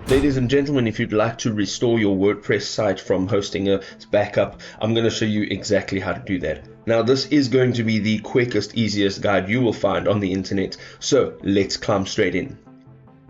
Ladies and gentlemen, if you'd like to restore your WordPress site from hosting a backup, I'm going to show you exactly how to do that. Now, this is going to be the quickest, easiest guide you will find on the internet, so let's climb straight in.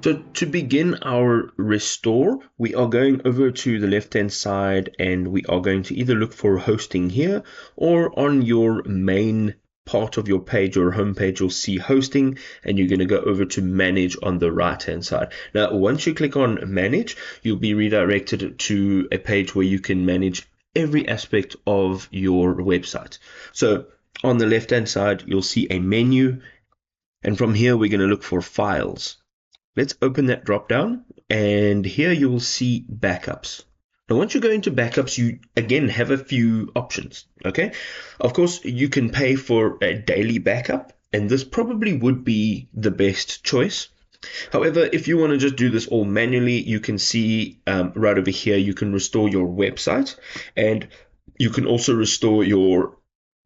So to begin our restore, we are going over to the left-hand side and we are going to either look for hosting here or on your main part of your page or homepage, you'll see hosting, and you're going to go over to manage on the right hand side. Now, once you click on manage, you'll be redirected to a page where you can manage every aspect of your website. So on the left hand side, you'll see a menu, and from here we're going to look for files. Let's open that drop down, and here you will see backups. Now, once you go into backups, you again have a few options, okay? Of course, you can pay for a daily backup, and this probably would be the best choice. However, if you want to just do this all manually, you can see right over here, you can restore your website, and you can also restore your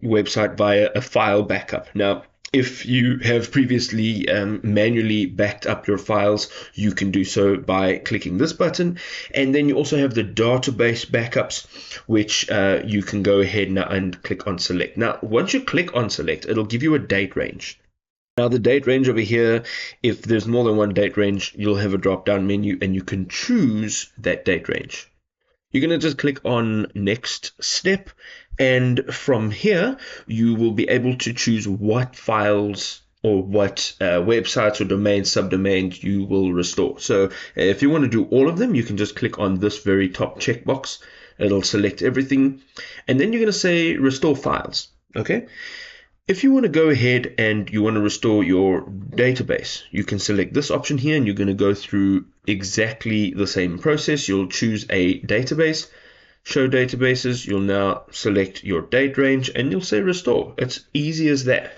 website via a file backup. Now, if you have previously manually backed up your files, you can do so by clicking this button. And then you also have the database backups, which you can go ahead now and click on select. Now, once you click on select, it'll give you a date range. Now, the date range over here, if there's more than one date range, you'll have a drop-down menu and you can choose that date range. You're going to just click on next step, and from here you will be able to choose what files or what websites or domains, subdomains you will restore. So if you want to do all of them, you can just click on this very top checkbox. It'll select everything, and then you're going to say restore files. Okay. If you want to go ahead and you want to restore your database, you can select this option here, and you're going to go through exactly the same process. You'll choose a database, show databases. You'll now select your date range, and you'll say restore. It's easy as that.